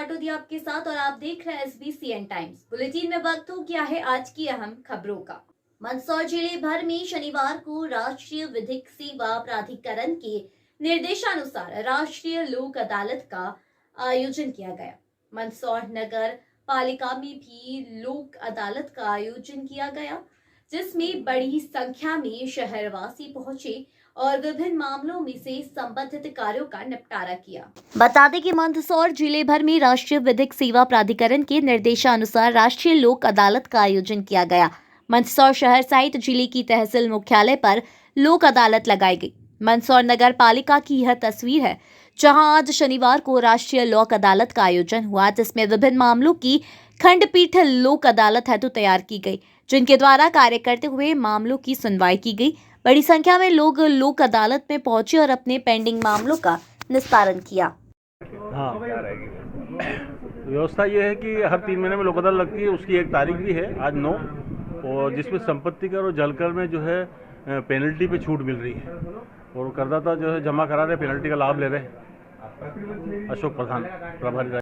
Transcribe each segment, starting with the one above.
पाटोदी आपके साथ और आप देख रहे हैं SBCN टाइम्स। बुलेटिन में वक्त हो गया है आज की अहम खबरों का। मंदसौर जिले भर में शनिवार को राष्ट्रीय विधिक सेवा प्राधिकरण के निर्देशानुसार राष्ट्रीय लोक अदालत का आयोजन किया गया। मंदसौर नगर पालिका में भी लोक अदालत का आयोजन किया गया, जिसमें बड़ी संख्या में शहरवासी पहुंचे और विभिन्न मामलों में से संबंधित कार्यों का निपटारा किया। बता दें कि मंदसौर जिले भर में राष्ट्रीय विधिक सेवा प्राधिकरण के निर्देशानुसार राष्ट्रीय लोक अदालत का आयोजन किया गया। मंदसौर शहर सहित जिले की तहसील मुख्यालय पर लोक अदालत लगाई गई। मंदसौर नगर पालिका की यह तस्वीर है, जहां आज शनिवार को राष्ट्रीय लोक अदालत का आयोजन हुआ, जिसमें विभिन्न मामलों की खंडपीठ लोक अदालत हेतु तैयार की गई, जिनके द्वारा कार्य करते हुए मामलों की सुनवाई की गई। बड़ी संख्या में लोग लोक अदालत में पहुंचे और अपने पेंडिंग मामलों का निस्तारण किया। हाँ, व्यवस्था ये है कि हर 3 महीने में लोक अदालत लगती है। उसकी एक तारीख भी है आज 9, और जिसमें संपत्ति कर और जलकर में जो है पेनल्टी पे छूट मिल रही है, और करदाता जो है जमा करा रहे, पेनल्टी का लाभ ले रहे हैं। अशोक प्रधान प्रभारी।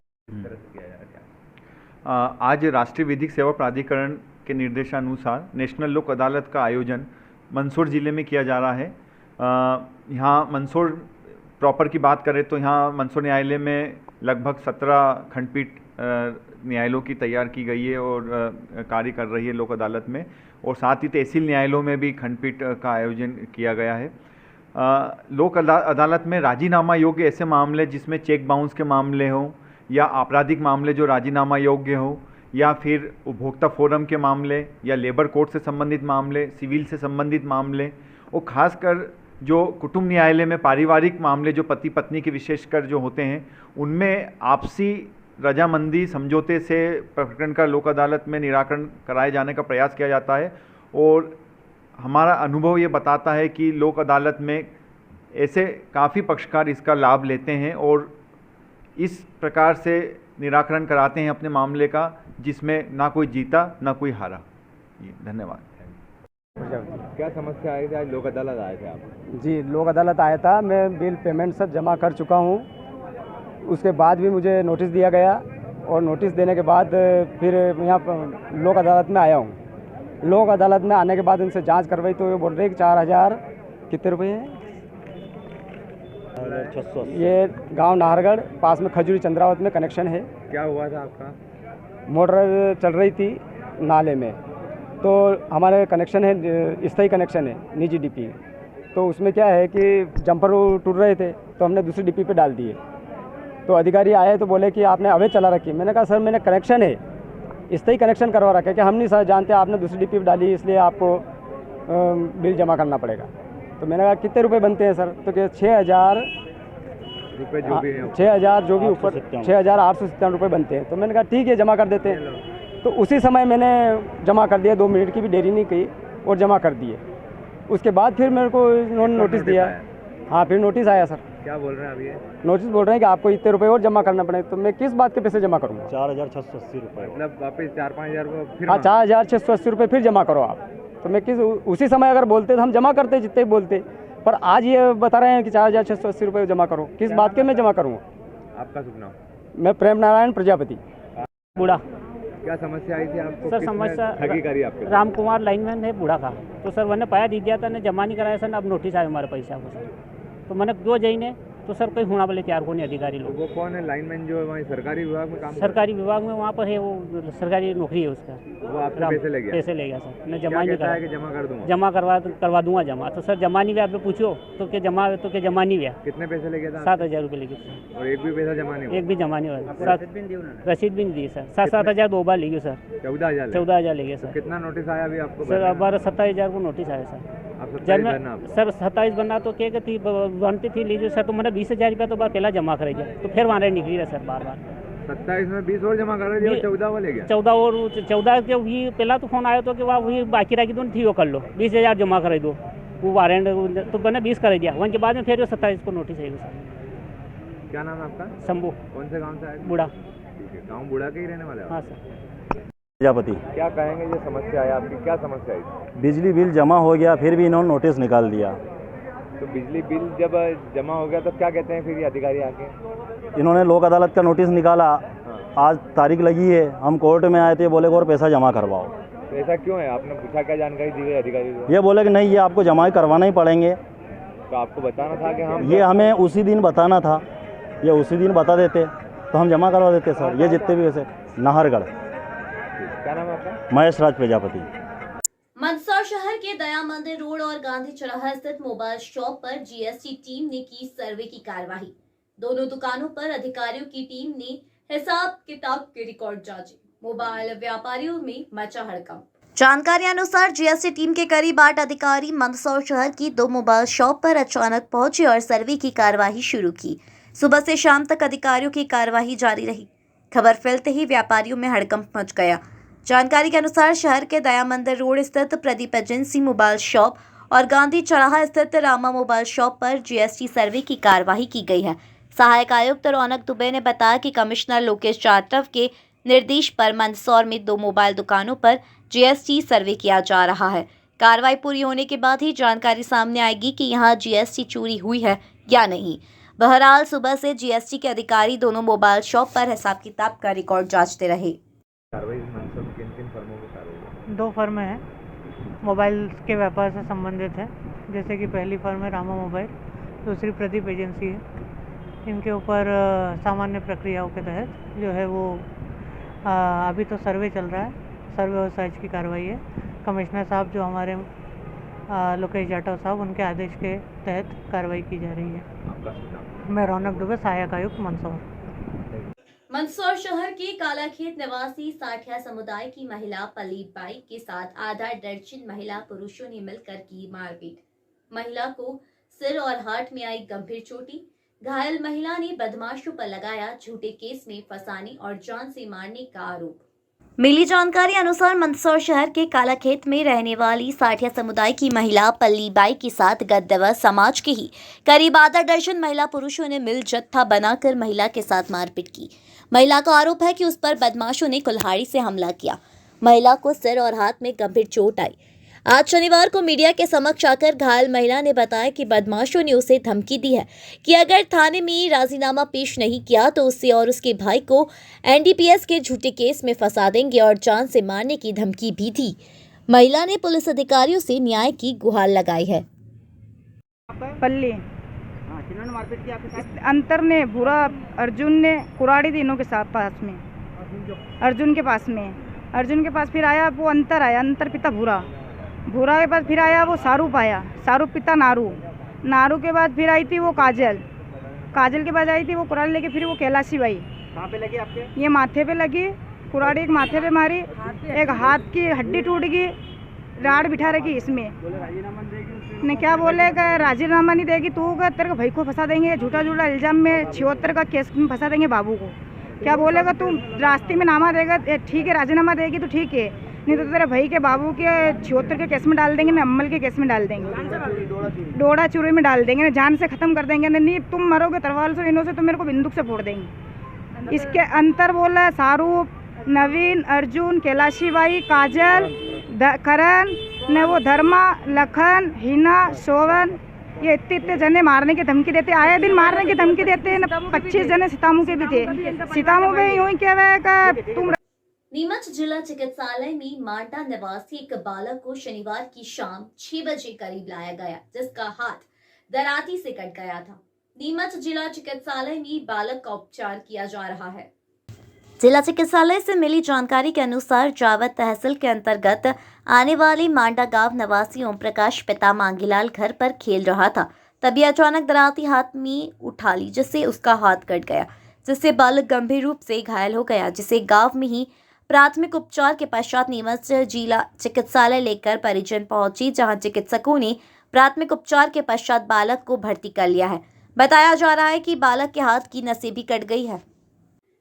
आज राष्ट्रीय विधिक सेवा प्राधिकरण के निर्देशानुसार नेशनल लोक अदालत का आयोजन मंदसौर ज़िले में किया जा रहा है। यहाँ मंदसौर प्रॉपर की बात करें तो यहाँ मंदसौर न्यायालय में लगभग 17 खंडपीठ न्यायालयों की तैयार की गई है और कार्य कर रही है लोक अदालत में, और साथ ही तहसील न्यायालयों में भी खंडपीठ का आयोजन किया गया है। लोक अदालत में राजीनामा योग्य ऐसे मामले जिसमें चेक बाउंस के मामले हों, या आपराधिक मामले जो राजीनामा योग्य हो, या फिर उपभोक्ता फोरम के मामले, या लेबर कोर्ट से संबंधित मामले, सिविल से संबंधित मामले, और ख़ासकर जो कुटुंब न्यायालय में पारिवारिक मामले जो पति पत्नी के विशेषकर जो होते हैं, उनमें आपसी रजामंदी समझौते से प्रकरण का लोक अदालत में निराकरण कराए जाने का प्रयास किया जाता है। और हमारा अनुभव ये बताता है कि लोक अदालत में ऐसे काफ़ी पक्षकार इसका लाभ लेते हैं और इस प्रकार से निराकरण कराते हैं अपने मामले का, जिसमें ना कोई जीता ना कोई हारा। धन्यवाद। क्या समस्या आई थी? आज लोक अदालत आए थे आप? जी, लोक अदालत आया था। मैं बिल पेमेंट सब जमा कर चुका हूँ। उसके बाद भी मुझे नोटिस दिया गया, और नोटिस देने के बाद फिर यहाँ लोक अदालत में आया हूँ। लोक अदालत में आने के बाद इनसे जांच करवाई तो ये बोल रहे कि 4000 कितने रुपये हैं? ये गांव नाहरगढ़ पास में खजूरी चंद्रावत में कनेक्शन है। क्या हुआ था आपका? मोटर चल रही थी नाले में, तो हमारे कनेक्शन है, स्थायी कनेक्शन है निजी डीपी। तो उसमें क्या है कि जंपर टूट रहे थे, तो हमने दूसरी डीपी पे डाल दिए। तो अधिकारी आए तो बोले कि आपने अवैध चला रखी। मैंने कहा सर मैंने कनेक्शन है, स्थायी कनेक्शन करवा रखा है, कि हम नहीं सर जानते आपने दूसरी डीपी पे डाली, इसलिए आपको बिल जमा करना पड़ेगा। तो मैंने कहा कितने रुपए बनते हैं सर? तो क्या 6000 रुपये जो भी है, 6000 जो भी ऊपर 6897 रुपये बनते हैं। तो मैंने कहा ठीक है जमा कर देते हैं। तो उसी समय मैंने जमा कर दिया, 2 मिनट की भी देरी नहीं की और जमा कर दिए। उसके बाद फिर मेरे को इन्होंने नोटिस दिया। हाँ, फिर नोटिस आया सर। क्या बोल रहे हैं अभी? नोटिस बोल रहे हैं कि आपको इतने रुपए और जमा करना पड़ेगा। तो मैं किस बात के पैसे जमा करूँगा? 4680 रुपये। मतलब वापस 4-5 हज़ार को फिर? हाँ, 4680 रुपये फिर जमा करो आप। तो मैं किस उसी समय अगर बोलते तो हम जमा करते जितने बोलते, पर आज ये बता रहे हैं कि 4680 रुपये जमा करो। किस बात के मैं जमा करूँगा? आपका शुभ नाम? मैं प्रेम नारायण प्रजापति, बूढ़ा। क्या समस्या आई थी आपको? सर समस्या ठगी करी आपके? राम कुमार लाइनमैन है बूढ़ा का। तो सर मैंने पाया दी दिया था, ने जमा नहीं कराया सर, अब नोटिस आया हमारे पैसा को सर। तो मैंने क्यों जाई ने, तो सर कोई होना बोले तैयार को नहीं अधिकारी लोग। वो कौन है लाइनमैन जो है वहाँ सरकारी विभाग में काम? सरकारी विभाग में वहाँ पर है, वो सरकारी नौकरी है उसका। वो आपसे पैसे ले गया? पैसे ले गया सर, मैं क्या जमा नहीं कहता है करा। कि जमा कर दूँगा? जमा करवा दूंगा जमा। तो सर जमा नहीं हुआ, आप पूछो तो क्या जमा तो क्या जमा नहीं हुआ। कितने पैसे ले गया था? 7000 रुपये ले गए। और एक भी पैसा जमा नहीं हुआ? एक भी जमा नहीं हुआ। रसीद भी नहीं दी सर। 7-7000 2 बार ले गए सर। 14,000 ले गए सर। कितना नोटिस आया अभी आपको? सर अब 27,000 को नोटिस आया सर। जब मैं सर 27 बनना तो क्या थी बनती थी लीजिए सर, तो मैंने 20,000 रुपया तो बार पहला जमा कर दिया, तो फिर वहाँ निकली रहा सर बार 27 में 20 और जमा कर दिया, 14 वो ले गया। 14 और 14 के वही पहला तो फोन आया तो कि वहाँ वही बाकी रह गई, तो ठीक हो कर लो, 20,000 जमा कर दो, वो वारंट तो मैंने 20 कर दिया। वहाँ के बाद में फिर 27 को नोटिस है सर। क्या नाम है आपका? शंभू। कौन से गाँव से आए? बूढ़ा। ठीक है, गाँव बूढ़ा के ही रहने वाले? हाँ सर। प्रजापति। क्या कहेंगे, ये समस्या है आपकी, क्या समस्या आई? बिजली बिल जमा हो गया, फिर भी इन्होंने नोटिस निकाल दिया। तो बिजली बिल जब जमा हो गया तो क्या कहते हैं फिर ये अधिकारी आके? इन्होंने लोक अदालत का नोटिस निकाला, आज तारीख लगी है, हम कोर्ट में आए थे, बोले और पैसा जमा करवाओ। तो ऐसा क्यों है? आपने पूछा, क्या जानकारी दी गई अधिकारी को? ये बोले कि नहीं, ये आपको जमा ही करवाना ही पड़ेंगे। तो आपको बताना था कि हम ये हमें उसी दिन बताना था, ये उसी दिन बता देते तो हम जमा करवा देते सर। ये जितने भी वैसे नाहरगढ़। क्या नाम है आपका? महेश राज प्रजापति। मंदसौर शहर के दया मंदिर रोड और गांधी चौराहा स्थित मोबाइल शॉप पर जीएसटी टीम ने की सर्वे की कार्यवाही। दोनों दुकानों पर अधिकारियों की टीम ने हिसाब किताब के रिकॉर्ड जांचे। मोबाइल व्यापारियों में मचा हड़कंप। जानकारी अनुसार जीएसटी टीम के करीब 8 अधिकारी मंदसौर शहर की 2 मोबाइल शॉप पर अचानक पहुंचे और सर्वे की कार्यवाही शुरू की। सुबह से शाम तक अधिकारियों की कार्यवाही जारी रही। खबर फैलते ही व्यापारियों में हड़कंप मच गया। जानकारी के अनुसार शहर के दया मंदिर रोड स्थित प्रदीप एजेंसी मोबाइल शॉप और गांधी चौराहा स्थित रामा मोबाइल शॉप पर जीएसटी सर्वे की कार्यवाही की गई है। सहायक आयुक्त रौनक दुबे ने बताया कि कमिश्नर लोकेश जाटव के निर्देश पर मंदसौर में 2 मोबाइल दुकानों पर जीएसटी सर्वे किया जा रहा है। कार्रवाई पूरी होने के बाद ही जानकारी सामने आएगी कि यहां जीएसटी चोरी हुई है या नहीं। बहरहाल सुबह से जीएसटी के अधिकारी दोनों मोबाइल शॉप पर हिसाब किताब का रिकॉर्ड जांचते रहे। कार्रवाई मंदसौर में किन फर्मों की कार्रवाई? 2 फर्में हैं, मोबाइल के व्यापार से संबंधित है। जैसे कि पहली फर्म है रामा मोबाइल, दूसरी प्रदीप एजेंसी है। इनके ऊपर सामान्य प्रक्रियाओं के तहत जो है वो अभी तो सर्वे चल रहा है, सर्वे और सर्च की कार्रवाई है। कमिश्नर साहब जो हमारे लोकेश जाटव साहब, उनके आदेश के तहत कार्रवाई की जा रही है। आपका सुझाव? मैं रौनक दुबे, सहायक आयुक्त मंदसौर। मंदसौर शहर के कालाखेत निवासी साठिया समुदाय की महिला पलीत बाई के साथ आधा दर्जन महिला पुरुषों ने मिलकर की मारपीट। महिला को सिर और हाथ में आई गंभीर चोटें। घायल महिला ने बदमाशों पर लगाया झूठे केस में फंसाने और जान से मारने का आरोप। मिली जानकारी अनुसार मंदसौर शहर के कालाखेत में रहने वाली साठिया समुदाय की महिला पल्ली बाई के साथ गत दिवस समाज के ही करीब आधा दर्जन महिला पुरुषों ने मिल जत्था बनाकर महिला के साथ मारपीट की। महिला का आरोप है कि उस पर बदमाशों ने कुल्हाड़ी से हमला किया। महिला को सिर और हाथ में गंभीर चोट आई। आज शनिवार को मीडिया के समक्ष आकर घायल महिला ने बताया कि बदमाशों ने उसे धमकी दी है कि अगर थाने में राजीनामा पेश नहीं किया तो उससे और उसके भाई को एनडीपीएस के झूठे केस में फंसा देंगे और जान से मारने की धमकी भी दी। महिला ने पुलिस अधिकारियों से न्याय की गुहार लगाई है। पल्ली अंतर ने भूरा अर्जुन ने कुराड़ी तीनों के साथ पास में अर्जुन के पास फिर आया वो अंतर पिता भूरा के पास फिर आया वो सारूप आया, सारूप पिता नारू के बाद फिर आई थी वो काजल के बाद आई थी वो कुराड़ी लेके फिर वो कैलाशी बाई। कहाँ पे लगी आपके? ये माथे पे लगी कुराड़ी, एक माथे पे मारी, एक हाथ की हड्डी टूट गई, राड बिठा रखी इसमें। ने क्या बोलेगा राजीनामा नहीं देगी तू, तेरे को भाई को फंसा देंगे, झूठा इल्जाम में 76 का केस में फंसा देंगे बाबू को। क्या बोलेगा तू रास्ते में नामा देगा, ठीक है राजीनामा देगी तो ठीक है, नहीं तो तेरे भाई के बाबू के 76 के केस में डाल देंगे, ना अम्मल के केस में डाल देंगे, डोड़ा चूरी में डाल देंगे, ना जान से ख़त्म कर देंगे। नहीं तुम मरोगे तरवाल से, इनों से तो मेरे को बंदूक से फोड़ देंगे। इसके अंतर बोला है सारूप, नवीन, अर्जुन, कैलाशी बाई, काजल, करण ने वो धर्मा, लखन, हिना, शोभन, ये इतने जने मारने की धमकी देते, आए दिन मारने की धमकी देते हैं। 25 जने सीतामू के भी थे। सीतामू में यूँ ही क्या तुम। नीमच जिला चिकित्सालय में मांडा निवासी एक बालक को शनिवार की शाम 6 बजे करीब लाया गया, जिसका हाथ दराती से कट गया था। नीमच जिला चिकित्सालय में बालक का उपचार किया जा रहा है। जिला चिकित्सालय से मिली जानकारी के अनुसार जावत तहसील के अंतर्गत आने वाली मांडा गांव निवासी ओम प्रकाश पिता मांगीलाल घर पर खेल रहा था, तभी अचानक दराती हाथ में उठा ली, जिससे उसका हाथ कट गया, जिससे बालक गंभीर रूप से घायल हो गया, जिसे गांव में ही प्राथमिक उपचार के पश्चात नीमच जिला चिकित्सालय लेकर परिजन पहुंची, जहां चिकित्सकों ने प्राथमिक उपचार के पश्चात बालक को भर्ती कर लिया है। बताया जा रहा है कि बालक के हाथ की नसें भी कट गई है।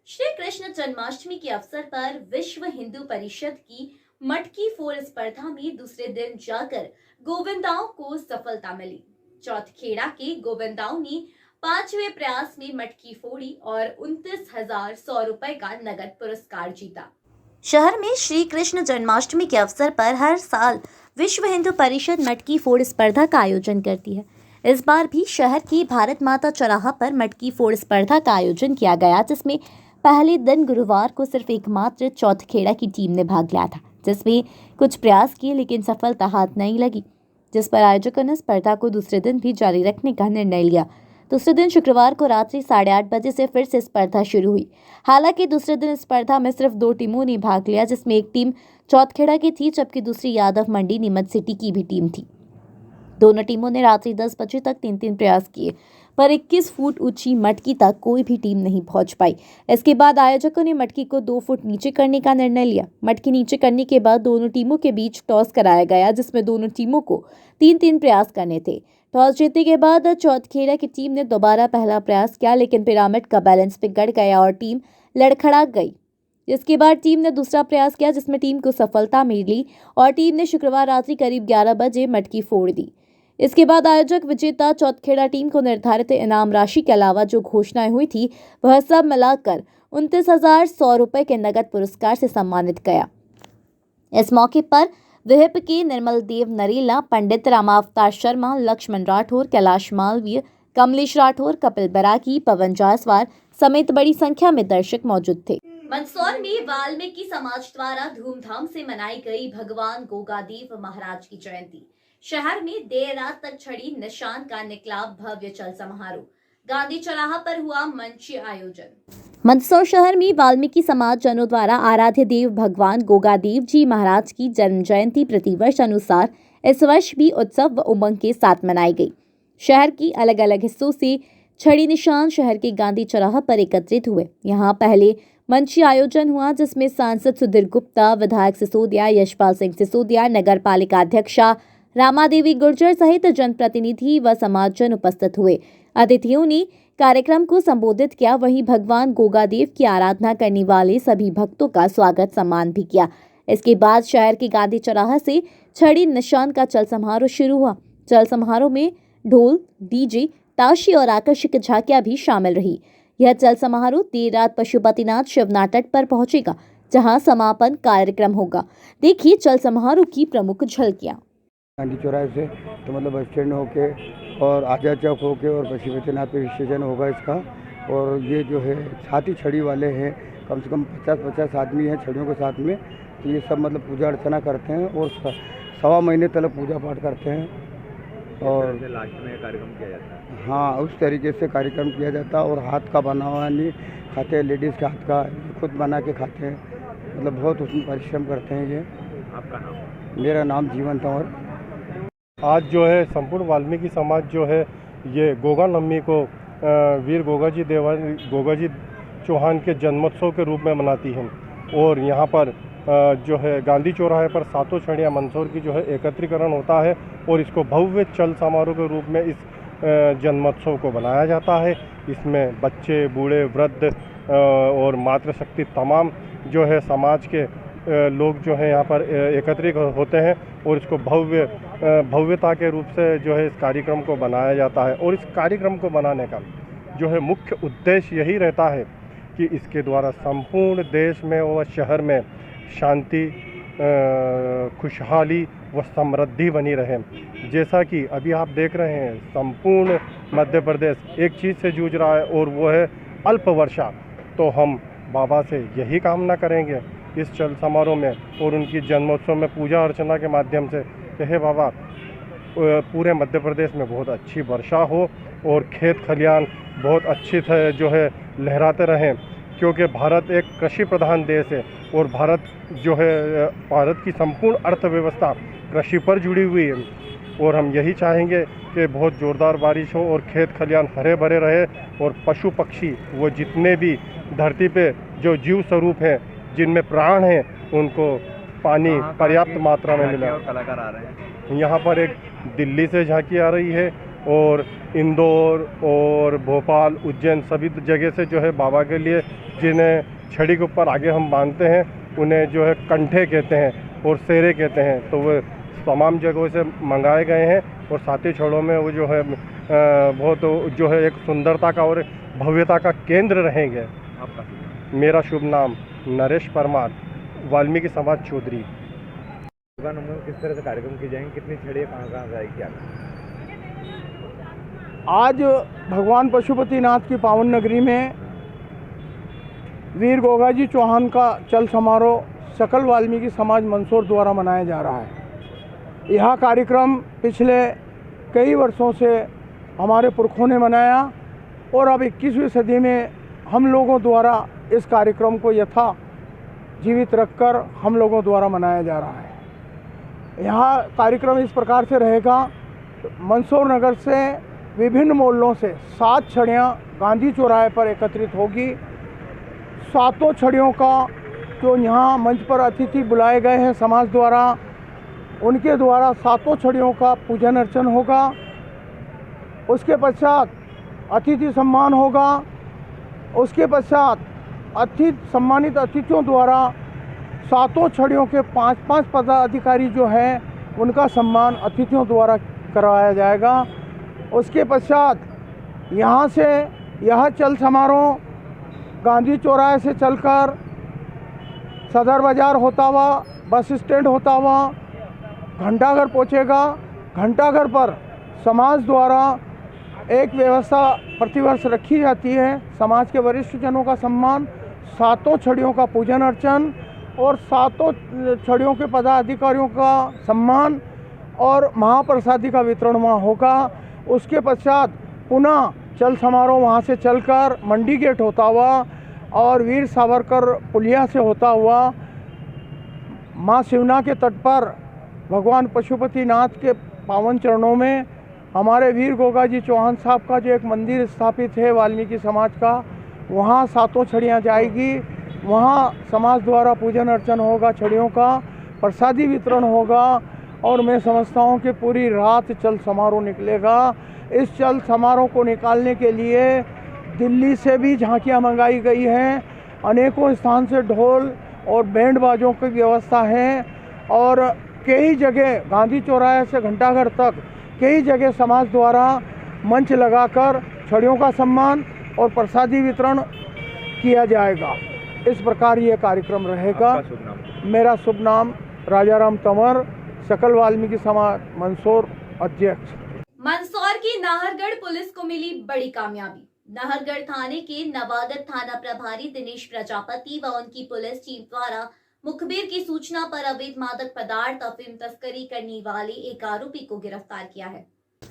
श्री कृष्ण जन्माष्टमी के अवसर पर विश्व हिंदू परिषद की मटकी फोड़ स्पर्धा में दूसरे दिन जाकर गोविंदाओं को सफलता मिली। चौथखेड़ा के गोविंदाओं ने 5वें प्रयास में मटकी फोड़ी और 29,100 रुपए का नगद पुरस्कार जीता। शहर में श्री कृष्ण जन्माष्टमी के अवसर पर हर साल विश्व हिंदू परिषद मटकी फोड़ स्पर्धा का आयोजन करती है। इस बार भी शहर की भारत माता चौराहा पर मटकी फोड़ स्पर्धा का आयोजन किया गया, जिसमें पहले दिन गुरुवार को सिर्फ एकमात्र चौथखेड़ा की टीम ने भाग लिया था, जिसमें कुछ प्रयास किए लेकिन सफलता हाथ नहीं लगी, जिस पर आयोजकों ने स्पर्धा को दूसरे दिन भी जारी रखने का निर्णय लिया। दूसरे दिन शुक्रवार को रात्रि 8:30 बजे से फिर से स्पर्धा शुरू हुई। हालांकि दूसरे दिन स्पर्धा में सिर्फ 2 टीमों ने भाग लिया, जिसमें एक टीम चौथखेड़ा की थी जबकि दूसरी यादव मंडी नीमच सिटी की भी टीम थी। दोनों टीमों ने रात्रि 10 बजे तक 3-3 प्रयास किए, पर 21 फुट ऊंची मटकी तक कोई भी टीम नहीं पहुंच पाई। इसके बाद आयोजकों ने मटकी को 2 फुट नीचे करने का निर्णय लिया। मटकी नीचे करने के बाद दोनों टीमों के बीच टॉस कराया गया, जिसमें दोनों टीमों को 3-3 प्रयास करने थे। टॉस जीतने के बाद चौथखेड़ा की टीम ने दोबारा पहला प्रयास किया, लेकिन पिरामिड का बैलेंस बिगड़ गया और टीम लड़खड़ा गई। जिसके बाद टीम ने दूसरा प्रयास किया, जिसमें टीम को सफलता मिली और टीम ने शुक्रवार रात्रि करीब 11 बजे मटकी फोड़ दी। इसके बाद आयोजक विजेता चौथखेड़ा टीम को निर्धारित इनाम राशि के अलावा जो घोषणाएं हुई थी वह सब मिलाकर 29,100 रुपये के नगद पुरस्कार से सम्मानित किया। इस मौके पर विहिप के निर्मल देव नरेला, पंडित रामावतार शर्मा, लक्ष्मण राठौर, कैलाश मालवीय, कमलेश राठौर, कपिल बराकी, पवन जायसवाल समेत बड़ी संख्या में दर्शक मौजूद थे। मंदसौर में वाल्मीकि समाज द्वारा धूमधाम से मनाई गई भगवान गोगादेव महाराज की जयंती। शहर में देर रात तक छड़ी निशान का निकला भव्य चल समारोह। गांधी चौराहा पर हुआ मंच आयोजन। मंदसौर शहर में वाल्मीकि समाज जनों द्वारा आराध्य देव भगवान गोगादेव जी महाराज की जन्म जयंती प्रतिवर्ष अनुसार इस वर्ष भी उत्सव व उमंग के साथ मनाई गई। शहर की अलग अलग हिस्सों से छड़ी निशान शहर के गांधी चौराहा पर एकत्रित हुए। यहाँ पहले मंच आयोजन हुआ, जिसमें सांसद सुधीर गुप्ता, विधायक सिसोदिया, यशपाल सिंह सिसोदिया, नगर पालिका अध्यक्षा रामादेवी गुर्जर सहित जनप्रतिनिधि व समाजजन उपस्थित हुए। अतिथियों ने कार्यक्रम को संबोधित किया। वहीं भगवान गोगादेव की आराधना करने वाले सभी भक्तों का स्वागत सम्मान भी किया। इसके बाद शहर के गांधी चौराहा से छड़ी निशान का चल समारोह शुरू हुआ। चल समारोह में ढोल, डीजे, ताशी और आकर्षक झांकियां भी शामिल रही। यह चल समारोह देर रात पशुपतिनाथ शिवनाटक पर पहुंचेगा, जहां समापन कार्यक्रम होगा। देखिए चल समारोह की प्रमुख झलकियां। गांधी चौराहे से तो मतलब बस स्टैंड होके और आजाद चौक होके और पशुपतिनाथ पे स्टेशन होगा इसका। और ये जो है साथ ही छड़ी वाले हैं, कम से कम 50-50 आदमी हैं छड़ियों के साथ में। तो ये सब मतलब पूजा अर्चना करते हैं और 1.25 महीने तक पूजा पाठ करते हैं। और लास्ट में कार्यक्रम किया जाता है। हाँ, उस तरीके से कार्यक्रम किया जाता है। और हाथ का बना हुआ नहीं खाते हैं, लेडीज़ के हाथ का खुद बना के खाते हैं। मतलब बहुत उसमें परिश्रम करते हैं ये। आपका नाम? मेरा नाम जीवन तंवर। आज जो है संपूर्ण वाल्मीकि समाज जो है ये गोगा नवमी को वीर गोगाजी चौहान के जन्मोत्सव के रूप में मनाती है। और यहाँ पर जो है गांधी चौराहे पर सातों छड़ियाँ मंदसौर की जो है एकत्रीकरण होता है और इसको भव्य चल समारोह के रूप में इस जन्मोत्सव को बनाया जाता है। इसमें बच्चे, बूढ़े, वृद्ध और मातृशक्ति तमाम जो है समाज के लोग जो है यहाँ पर एकत्रित होते हैं और इसको भव्यता के रूप से जो है इस कार्यक्रम को बनाया जाता है। और इस कार्यक्रम को बनाने का जो है मुख्य उद्देश्य यही रहता है कि इसके द्वारा संपूर्ण देश में व शहर में शांति, खुशहाली व समृद्धि बनी रहे। जैसा कि अभी आप देख रहे हैं संपूर्ण मध्य प्रदेश एक चीज़ से जूझ रहा है और वो है अल्प वर्षा। तो हम बाबा से यही कामना करेंगे इस चल समारोह में और उनकी जन्मोत्सव में पूजा अर्चना के माध्यम से कि हे बाबा पूरे मध्य प्रदेश में बहुत अच्छी वर्षा हो और खेत खलियान बहुत अच्छी जो है लहराते रहें, क्योंकि भारत एक कृषि प्रधान देश है और भारत की संपूर्ण अर्थव्यवस्था कृषि पर जुड़ी हुई है। और हम यही चाहेंगे कि बहुत ज़ोरदार बारिश हो और खेत खलियान हरे भरे रहे और पशु पक्षी वो जितने भी धरती पे जो जीव स्वरूप हैं जिनमें प्राण हैं उनको पानी पर्याप्त मात्रा में मिला। कलाकार आ रहे हैं यहाँ पर एक दिल्ली से झांकी आ रही है और इंदौर और भोपाल, उज्जैन सभी जगह से जो है बाबा के लिए जिन्हें छड़ी के ऊपर आगे हम बांधते हैं उन्हें जो है कंठे कहते हैं और सेरे कहते हैं। तो वो तमाम जगहों से मंगाए गए हैं और साथी छड़ों में वो जो है बहुत जो है एक सुंदरता का और भव्यता का केंद्र रहेंगे। आपका? मेरा शुभ नाम नरेश परमार, वाल्मीकि समाज चौधरी। किस तरह से कार्यक्रम किए जाएंगे, कितनी छड़ियाँ कहाँ से आएगी? आज भगवान पशुपतिनाथ की पावन नगरी में वीर गोगाजी चौहान का चल समारोह सकल वाल्मीकि समाज मंदसौर द्वारा मनाया जा रहा है। यह कार्यक्रम पिछले कई वर्षों से हमारे पुरखों ने मनाया और अब 21वीं सदी में हम लोगों द्वारा इस कार्यक्रम को यथा जीवित रखकर हम लोगों द्वारा मनाया जा रहा है। यहाँ कार्यक्रम इस प्रकार से रहेगा, मंदसौर नगर से विभिन्न मोहल्लों से 7 छड़ियाँ गांधी चौराहे पर एकत्रित होगी। 7 छड़ियों का जो यहाँ मंच पर अतिथि बुलाए गए हैं समाज द्वारा, उनके द्वारा 7 छड़ियों का पूजन अर्चन होगा। उसके पश्चात अतिथि सम्मान होगा। उसके पश्चात सम्मानित अतिथियों द्वारा 7 छड़ियों के 5-5 पदाधिकारी जो हैं उनका सम्मान अतिथियों द्वारा करवाया जाएगा। उसके पश्चात यहाँ से यह चल समारोह गांधी चौराहे से चलकर सदर बाज़ार होता हुआ, बस स्टैंड होता हुआ घंटाघर पहुँचेगा। घंटाघर पर समाज द्वारा एक व्यवस्था प्रतिवर्ष रखी जाती है, समाज के वरिष्ठ जनों का सम्मान, 7 छड़ियों का पूजन अर्चन और 7 छड़ियों के पदाधिकारियों का सम्मान और महाप्रसादी का वितरण वहाँ होगा। उसके पश्चात पुनः चल समारोह वहाँ से चलकर मंडी गेट होता हुआ और वीर सावरकर पुलिया से होता हुआ माँ शिवना के तट पर भगवान पशुपतिनाथ के पावन चरणों में हमारे वीर गोगाजी चौहान साहब का जो एक मंदिर स्थापित है वाल्मीकि समाज का, वहाँ 7 छड़ियाँ जाएगी। वहाँ समाज द्वारा पूजन अर्चन होगा, छड़ियों का प्रसादी वितरण होगा और मैं समझता हूँ कि पूरी रात चल समारोह निकलेगा। इस चल समारोह को निकालने के लिए दिल्ली से भी झांकियाँ मंगाई गई हैं। अनेकों स्थान से ढोल और बैंड बाजों की व्यवस्था है और कई जगह गांधी चौराहे से घंटाघर तक कई जगह समाज द्वारा मंच लगाकर छड़ियों का सम्मान और प्रसादी वितरण किया जाएगा। इस प्रकार ये कार्यक्रम रहेगा। मेरा शुभ नाम राजाराम तंवर, सकल वाल्मीकि समाज मंदसौर अध्यक्ष। मंदसौर की नाहरगढ़ पुलिस को मिली बड़ी कामयाबी। नाहरगढ़ थाने के नवागत थाना प्रभारी दिनेश प्रजापति व उनकी पुलिस टीम द्वारा मुखबिर की सूचना पर अवैध मादक पदार्थ अफीम तस्करी करने वाले एक आरोपी को गिरफ्तार किया है।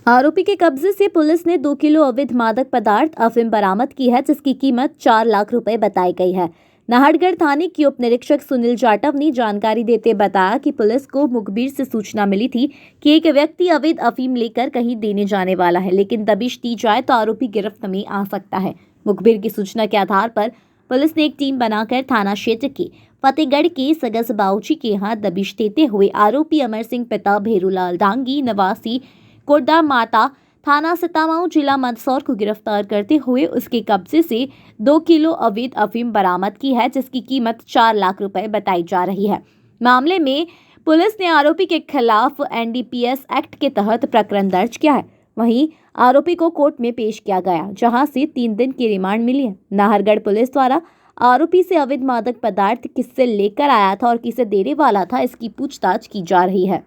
आरोपी के कब्जे से पुलिस ने 2 किलो अवैध मादक पदार्थ अफीम बरामद की है, जिसकी कीमत 4 लाख रुपए बताई गई है। नाहरगढ़ थाने की उप निरीक्षक सुनील जाटव ने जानकारी देते बताया कि पुलिस को मुखबिर से सूचना मिली थी कि एक व्यक्ति अवैध अफीम लेकर कहीं देने जाने वाला है, लेकिन दबिश दी जाए तो आरोपी गिरफ्त में आ सकता है। मुखबिर की सूचना के आधार पर पुलिस ने एक टीम बनाकर थाना क्षेत्र के फतेहगढ़ के सगस बाऊची के यहाँ दबिश देते हुए आरोपी अमर सिंह पिता भेरूलाल डांगी निवासी कोडा माता थाना सितामाऊ जिला मंदसौर को गिरफ्तार करते हुए उसके कब्जे से 2 किलो अवैध अफीम बरामद की है, जिसकी कीमत 4 लाख रुपए बताई जा रही है। मामले में पुलिस ने आरोपी के खिलाफ NDPS एक्ट के तहत प्रकरण दर्ज किया है। वहीं आरोपी को कोर्ट में पेश किया गया, जहां से 3 दिन की रिमांड मिली है। नाहरगढ़ पुलिस द्वारा आरोपी से अवैध मादक पदार्थ किससे लेकर आया था और किसे देने वाला था, इसकी पूछताछ की जा रही है।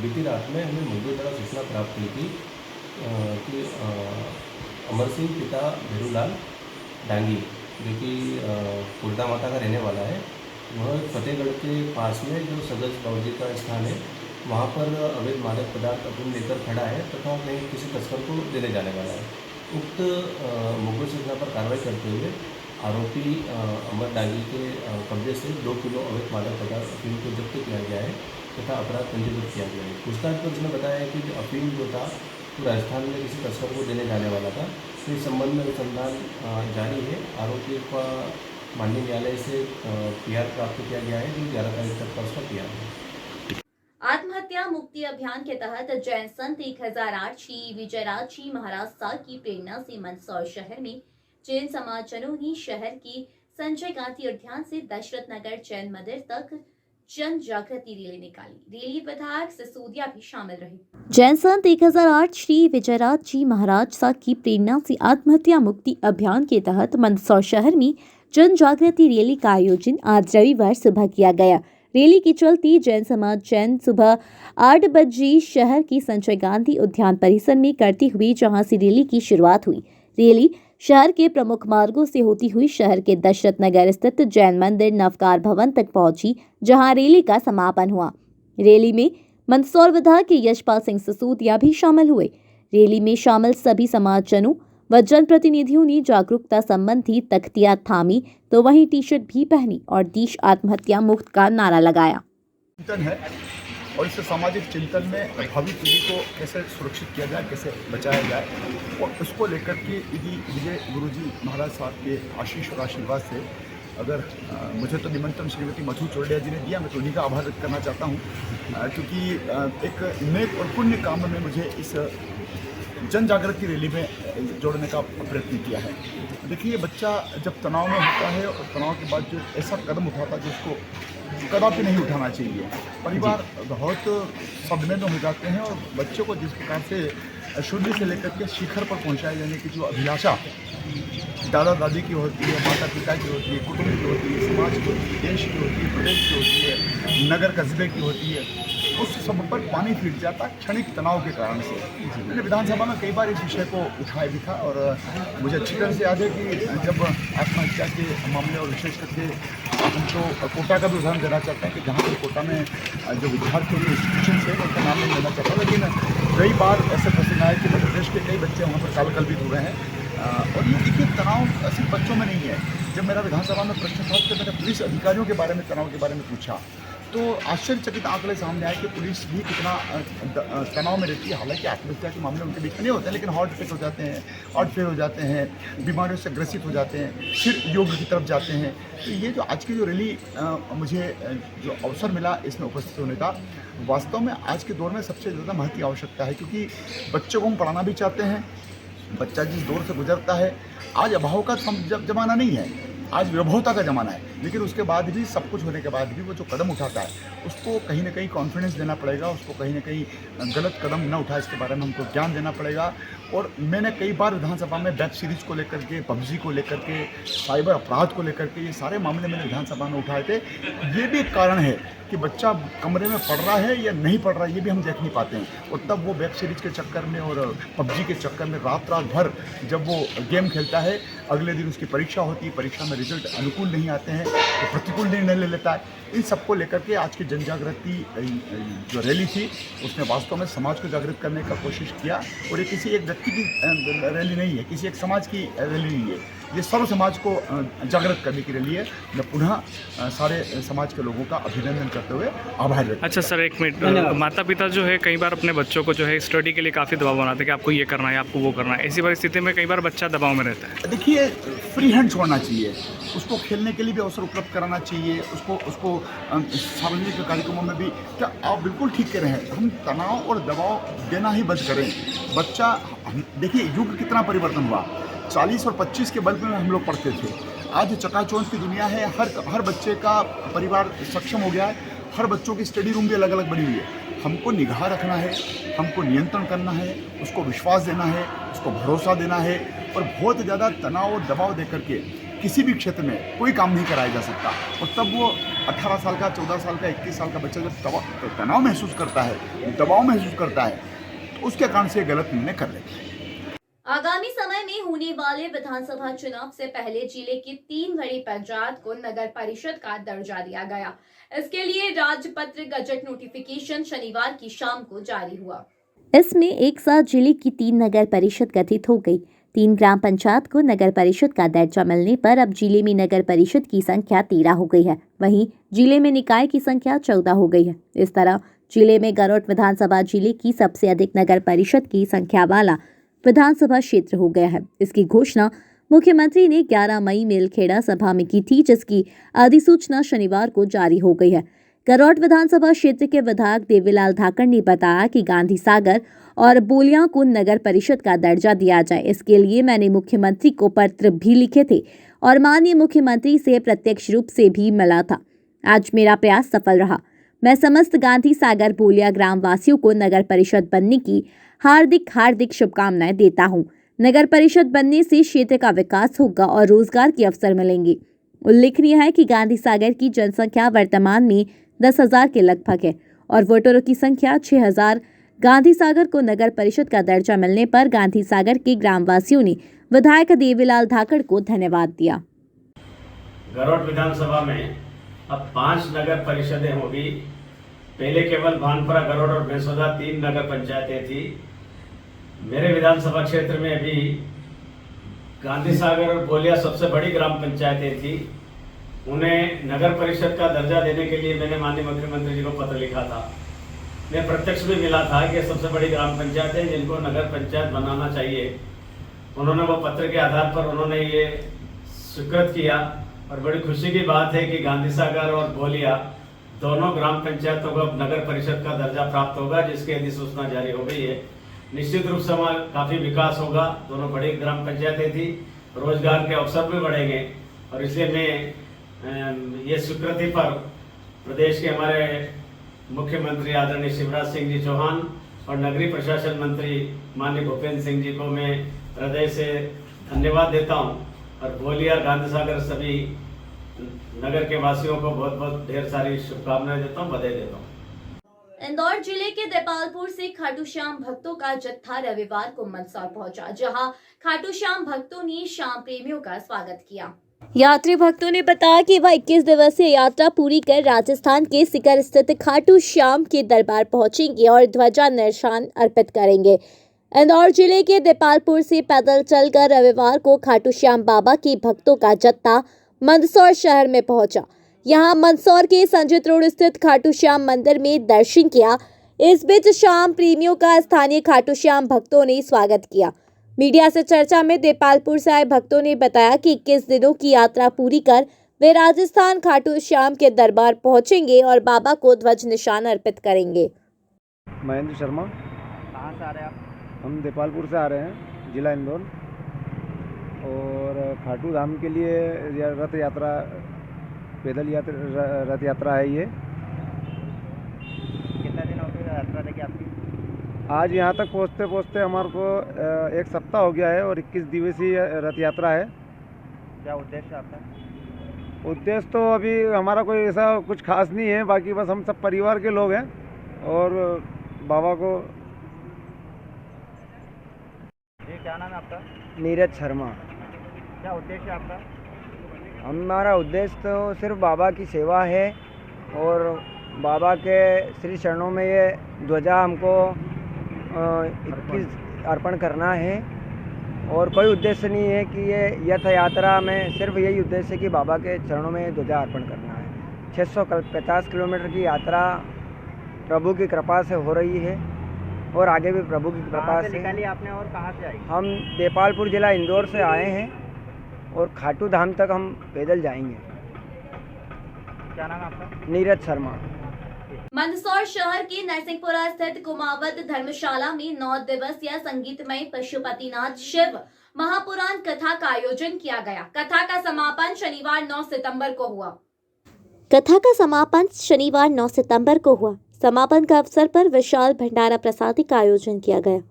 बीती रात में हमें मुंबई द्वारा सूचना प्राप्त हुई थी कि अमर सिंह पिता भेरूलाल डांगी, जो कि कोडा माता का रहने वाला है, वह फतेहगढ़ के पास में जो सगस बाऊजी का स्थान है, वहाँ पर अवैध मादक पदार्थ अफीम लेकर खड़ा है तथा कहीं किसी तस्कर को देने जाने वाला है। उक्त मुखबिर सूचना पर कार्रवाई करते हुए आरोपी अमर डांगी के कब्जे से 2 किलो अवैध मादक पदार्थ अफीम को जब्त किया गया है तथा अपराध पंजीकृत किया गया है। पूछताछ पर उसने बताया है कि अफीम जो था वो राजस्थान में किसी तस्कर को देने जाने वाला था। तो इस संबंध में अनुसंधान जारी है। आरोपी का माननीय न्यायालय से PR प्राप्त किया गया है, जो 11 तारीख तक का उसका PR है। आत्महत्या मुक्ति अभियान के तहत जैन संत 1008 श्री विजयराज जी महाराज साहब की प्रेरणा से मंदसौर शहर में जैन समाजजनों ने शहर की संजय गांधी उद्यान से दशरथ नगर जैन मंदिर तक जन जागृति रैली निकाली। रैली विधायक सिसोदिया भी शामिल रहे। जैन संत 1008 श्री विजयराज जी महाराज साहब की प्रेरणा से आत्महत्या मुक्ति अभियान के तहत मंदसौर शहर में जन जागृति रैली का आयोजन आज रविवार सुबह किया गया। रैली की चलती जैन समाज जैन सुबह 8 बजे शहर की संजय गांधी उद्यान परिसर में करती हुई, जहां से रैली की शुरुआत हुई। रैली शहर के प्रमुख मार्गों से होती हुई शहर के दशरथ नगर स्थित जैन मंदिर नवकार भवन तक पहुंची, जहां रैली का समापन हुआ। रैली में मंदसौर विधायक के यशपाल सिंह सिसोदिया भी शामिल हुए। रैली में शामिल सभी समाजजनों व जनप्रतिनिधियों ने जागरूकता संबंधी तख्तियां थामी तो वहीं टी शर्ट भी पहनी और देश आत्महत्या मुक्त का नारा लगाया। चिंतन है और इस सामाजिक चिंतन में भावी पीढ़ी को कैसे सुरक्षित किया जाए, कैसे बचाया जाए, और उसको लेकर के यदि विजय गुरुजी महाराज साहब के आशीष और आशीर्वाद से अगर मुझे तो निमंत्रण श्रीमती मधु चौड़िया जी ने दिया, मैं तो उन्हीं का आभार व्यक्त करना चाहता हूँ, क्योंकि एक नेक और पुण्य काम में मुझे इस जन जागृति रैली में जोड़ने का प्रयत्न किया है। देखिए, बच्चा जब तनाव में होता है और तनाव के बाद जो ऐसा कदम उठाता है जो उसको कदापि नहीं उठाना चाहिए। परिवार बहुत सदमे में हो जाते हैं और बच्चों को जिस प्रकार से शून्य से लेकर के शिखर पर पहुंचाए जाने की जो अभिलाषा दादा दादी की होती है, माता पिता की होती है, कुटुंब की होती है, समाज की होती है, देश की होती है, प्रदेश की होती है, नगर कस्बे की होती है, उस सब पर पानी फिर जाता क्षणिक तनाव के कारण से। मैंने विधानसभा में कई बार इस विषय को उठाया भी था और मुझे अच्छी तरह से याद है कि जब आत्महत्या के मामले और विशेष करके हम तो कोटा का भी उदाहरण देना चाहते हैं कि जहाँ पर कोटा में जो विद्यार्थियों के इंस्टीट्यूशन है उनका नाम नहीं लेना चाहता, लेकिन कई बार ऐसे प्रश्न आए कि मध्य प्रदेश के कई बच्चे वहाँ पर कालकल्पित हुए हैं। और ये देखिए, तनाव सिर्फ बच्चों में नहीं है। जब मेरा विधानसभा में प्रश्न था तो मैंने पुलिस अधिकारियों के बारे में तनाव के बारे में पूछा तो आश्चर्यचकित आंकड़े सामने आए कि पुलिस भी कितना तनाव में रहती है। हालांकि आत्महत्या के मामले उनके बीच में नहीं होते हैं, लेकिन हार्ट अटैक हो जाते हैं, हार्ट फेल हो जाते हैं, बीमारियों से ग्रसित हो जाते हैं, फिर योग की तरफ जाते हैं। तो ये जो आज की जो रैली मुझे जो अवसर मिला इसमें उपस्थित होने का, वास्तव में आज के दौर में सबसे ज़्यादा महत्व की आवश्यकता है, क्योंकि बच्चों को हम पढ़ाना भी चाहते हैं। बच्चा जिस दौर से गुजरता है, आज अभाव का ज़माना नहीं है, आज विभवता का ज़माना है, लेकिन उसके बाद भी सब कुछ होने के बाद भी वो जो कदम उठाता है उसको कहीं ना कहीं कॉन्फिडेंस देना पड़ेगा, उसको कहीं ना कहीं गलत कदम न उठाए इसके बारे में हमको ज्ञान देना पड़ेगा। और मैंने कई बार विधानसभा में वेब सीरीज़ को लेकर के, पबजी को लेकर के, साइबर अपराध को लेकर के, ये सारे मामले मैंने विधानसभा में उठाए थे। ये भी एक कारण है कि बच्चा कमरे में पढ़ रहा है या नहीं पढ़ रहा है, ये भी हम देख नहीं पाते हैं। और तब वो वेब सीरीज़ के चक्कर में और पबजी के चक्कर में रात भर जब वो गेम खेलता है, अगले दिन उसकी परीक्षा होती है, परीक्षा में रिजल्ट अनुकूल नहीं आते हैं तो प्रतिकूल निर्णय ले लेता है। इन सबको लेकर के आज की जन जागृति जो रैली थी उसने वास्तव में समाज को जागृत करने का कोशिश किया। और ये किसी एक व्यक्ति की रैली नहीं है, किसी एक समाज की रैली नहीं है, ये सर्व समाज को जागृत करने की रैली है। मैं पुनः सारे समाज के लोगों का अभिनंदन करते हुए आभार व्यक्त। अच्छा सर, एक मिनट, माता पिता जो है कई बार अपने बच्चों को जो है स्टडी के लिए काफ़ी दबाव बनाते हैं कि आपको ये करना है, आपको वो करना है। ऐसी परिस्थिति में कई बार बच्चा दबाव में रहता है। देखिए, फ्री हैंड छोड़ना चाहिए, उसको खेलने के लिए भी अवसर उपलब्ध कराना चाहिए, उसको सार्वजनिक कार्यक्रमों में भी। क्या आप बिल्कुल ठीक कह रहे हैं, हम तनाव और दबाव देना ही बंद करें। बच्चा, देखिए युग कितना परिवर्तन हुआ, 40 और 25 के बल्ब में हम लोग पढ़ते थे, आज चकाचौंध की दुनिया है। हर बच्चे का परिवार सक्षम हो गया है, हर बच्चों की स्टडी रूम भी अलग अलग बनी हुई है। हमको निगाह रखना है, हमको नियंत्रण करना है, उसको विश्वास देना है, उसको भरोसा देना है। और बहुत ज़्यादा तनाव और दबाव दे करके किसी भी क्षेत्र में कोई काम नहीं कराया जा सकता। और तब वो 18 साल का, 14 साल का, 21 साल का बच्चा जब तनाव महसूस करता है, दबाव महसूस करता है, तो उसके कारण से गलत निर्णय कर लेता है। आगामी समय में होने वाले विधानसभा चुनाव से पहले जिले की 3 बड़ी पंचायत को नगर परिषद का दर्जा दिया गया। इसके लिए राजपत्र गजट नोटिफिकेशन शनिवार की शाम को जारी हुआ। इसमें एक साथ जिले की 3 नगर परिषद गठित हो गई। 3 ग्राम पंचायत को नगर परिषद का दर्जा मिलने पर अब जिले में नगर परिषद की संख्या 13 हो गई है। वहीं जिले में निकाय की संख्या 14 हो गई है। इस तरह जिले में गरोट विधानसभा जिले की सबसे अधिक नगर परिषद की संख्या वाला विधानसभा क्षेत्र हो गया है। इसकी घोषणा मुख्यमंत्री ने 11 मई मेलखेड़ा सभा में की थी, जिसकी अधिसूचना शनिवार को जारी हो गई है। गरोट विधानसभा क्षेत्र के विधायक देवीलाल धाकड़ ने बताया कि गांधी सागर और बोलियां को नगर परिषद का दर्जा दिया जाए। इसके लिए मैंने मुख्यमंत्री को पत्र भी लिखे थे और माननीय मुख्यमंत्री से प्रत्यक्ष रूप से भी मिला था। आज मेरा प्रयास सफल रहा। मैं समस्त गांधी सागर बोलिया ग्राम वासियों को नगर परिषद बनने की हार्दिक शुभकामनाएं देता हूं। नगर परिषद बनने से क्षेत्र का विकास होगा और रोजगार के अवसर मिलेंगे। उल्लेखनीय है कि गांधी सागर की जनसंख्या वर्तमान में 10,000 के लगभग है और वोटरों की संख्या 6,000। गांधी सागर को नगर परिषद का दर्जा मिलने पर गांधी सागर के ग्रामवासियों ने विधायक देवीलाल धाकड़ को धन्यवाद दिया। गरोट विधानसभा में अब 5 नगर परिषदें होगी। पहले केवल भानपुरा, गरोट और बेसोदा 3 नगर पंचायतें थी। मेरे विधानसभा क्षेत्र में अभी गांधी सागर और बोलिया सबसे बड़ी ग्राम पंचायतें थी। उन्हें नगर परिषद का दर्जा देने के लिए मैंने माननीय मुख्यमंत्री जी को पत्र लिखा था। मैं प्रत्यक्ष भी मिला था कि सबसे बड़ी ग्राम पंचायत है जिनको नगर पंचायत बनाना चाहिए। उन्होंने वो पत्र के आधार पर उन्होंने ये स्वीकृत किया और बड़ी खुशी की बात है कि गांधी सागर और बोलिया दोनों ग्राम पंचायतों को अब नगर परिषद का दर्जा प्राप्त होगा, जिसकी अधिसूचना जारी हो गई है। निश्चित रूप से हमारा काफ़ी विकास होगा। दोनों बड़ी ग्राम पंचायतें थी, रोजगार के अवसर भी बढ़ेंगे और इसलिए मैं ये स्वीकृति पर प्रदेश के हमारे मुख्यमंत्री आदरणीय शिवराज सिंह जी चौहान और नगरीय प्रशासन मंत्री माननीय भूपेंद्र सिंह जी को मैं हृदय से धन्यवाद देता हूं और बोलिया, गांधी सागर सभी नगर के वासियों को बहुत बहुत ढेर सारी शुभकामनाएं देता हूं, बधाई देता हूं। इंदौर जिले के देपालपुर से खाटू श्याम भक्तों का जत्था रविवार को मंदसौर पहुंचा, जहां खाटू श्याम भक्तों ने श्याम प्रेमियों का स्वागत किया। यात्री भक्तों ने बताया कि वह 21 दिवसीय यात्रा पूरी कर राजस्थान के सीकर स्थित खाटू श्याम के दरबार पहुंचेंगे और ध्वजा निशान अर्पित करेंगे। इंदौर जिले के देपालपुर से पैदल चलकर रविवार को खाटू श्याम बाबा के भक्तों का जत्था मंदसौर शहर में पहुंचा। यहां मंदसौर के संजित रोड स्थित खाटू श्याम मंदिर में दर्शन किया। इस बीच श्याम प्रेमियों का स्थानीय खाटू श्याम भक्तों ने स्वागत किया। मीडिया से चर्चा में देपालपुर से आए भक्तों ने बताया कि 21 दिनों की यात्रा पूरी कर वे राजस्थान खाटू श्याम के दरबार पहुंचेंगे और बाबा को ध्वज निशान अर्पित करेंगे। महेंद्र शर्मा। कहाँ से आ रहे हैं आप? हम देपालपुर से आ रहे हैं, जिला इंदौर, और खाटू धाम के लिए रथ यात्रा, पैदल रथ यात्रा है ये। कितने दिन हो गए यात्रा देखिए आपकी? आज यहाँ तक पहुँचते पहुँचते हमारे को 1 सप्ताह हो गया है और 21 दिवसीय रथ यात्रा है। क्या उद्देश्य आपका? उद्देश्य तो अभी हमारा कोई ऐसा कुछ खास नहीं है, बाकी बस हम सब परिवार के लोग हैं और बाबा को। ये क्या नाम है आपका? नीरज शर्मा। क्या उद्देश्य आपका? हमारा उद्देश्य तो सिर्फ बाबा की सेवा है और बाबा के श्री चरणों में ये ध्वजा हमको 21 अर्पण करना है और कोई उद्देश्य नहीं है कि ये यथ यात्रा में सिर्फ यही उद्देश्य है कि बाबा के चरणों में ध्वजा अर्पण करना है। 650 किलोमीटर की यात्रा प्रभु की कृपा से हो रही है और आगे भी प्रभु की कृपा से। निकाली आपने और कहाँ से आई? हम देपालपुर जिला इंदौर से आए हैं और खाटू धाम तक हम पैदल जाएंगे। क्या नाम है आपका? नीरज शर्मा। मंदसौर शहर के नरसिंहपुरा स्थित कुमावत धर्मशाला में 9 दिवसीय संगीतमय पशुपतिनाथ शिव महापुराण कथा का आयोजन किया गया। कथा का समापन शनिवार 9 सितंबर को हुआ। समापन का अवसर पर विशाल भंडारा प्रसादी का आयोजन किया गया।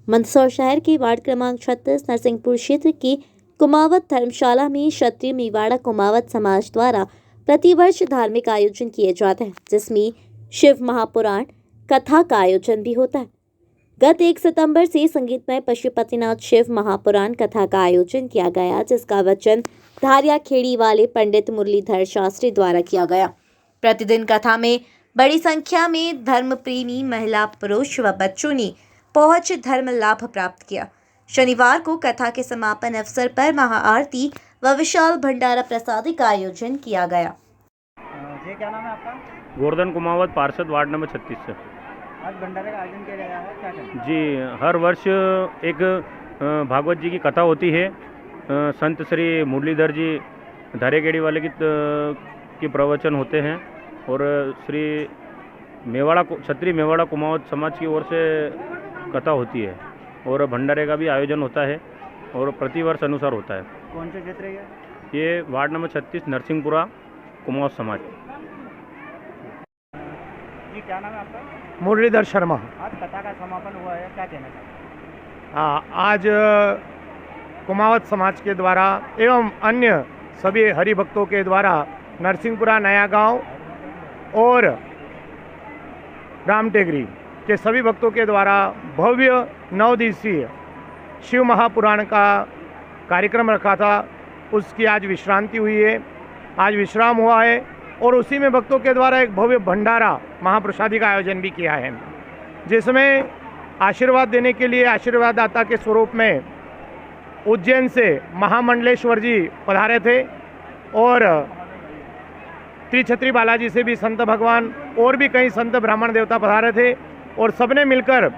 मंदसौर शहर के वार्ड क्रमांक 36 नरसिंहपुर क्षेत्र की कुमावत धर्मशाला में क्षत्रिय मेवाड़ा कुमावत समाज द्वारा प्रतिवर्ष धार्मिक आयोजन किए जाते हैं, जिसमें शिव महापुराण कथा का आयोजन भी होता है। गत 1 सितंबर से संगीतमय पशुपतिनाथ शिव महापुराण कथा का आयोजन किया गया, जिसका वचन धारिया खेड़ी वाले पंडित मुरलीधर शास्त्री द्वारा किया गया। प्रतिदिन कथा में बड़ी संख्या में धर्म प्रेमी महिला, पुरुष व बच्चों ने पहुंच धर्म लाभ प्राप्त किया। शनिवार को कथा के समापन अवसर पर महाआरती व विशाल भंडारा प्रसादी का आयोजन किया गया। ये क्या नाम है आपका? गोवर्धन कुमावत, पार्षद, वार्ड नंबर 36 से। आज भंडारे का आयोजन किया गया है, क्या कहना? जी, हर वर्ष एक भागवत जी की कथा होती है। संत श्री मुरलीधर जी धारेगेड़ी वाले की प्रवचन होते हैं और श्री क्षत्रिय मेवाड़ा कुमावत समाज की ओर से कथा होती है और भंडारे का भी आयोजन होता है और प्रतिवर्ष अनुसार होता है। कौन से क्षेत्र है ये? वार्ड नंबर 36 नरसिंहपुरा कुमावत समाज। जी, क्या नाम है आपका? मुरलीधर शर्मा। आज कथा का समापन हुआ है, क्या कहना चाहते हैं? आज कुमावत समाज के द्वारा एवं अन्य सभी हरिभक्तों के द्वारा नरसिंहपुरा, नया गांव और रामटेगरी के सभी भक्तों के द्वारा भव्य 9 दिवसीय शिव महापुराण का कार्यक्रम रखा था उसकी आज विश्रांति हुई है, आज विश्राम हुआ है और उसी में भक्तों के द्वारा एक भव्य भंडारा महाप्रसादी का आयोजन भी किया है, जिसमें आशीर्वाद देने के लिए आशीर्वाददाता के स्वरूप में उज्जैन से महामंडलेश्वर जी पधारे थे और त्रिछत्री बालाजी से भी संत भगवान और भी कई संत ब्राह्मण देवता पधारे थे और सबने मिलकर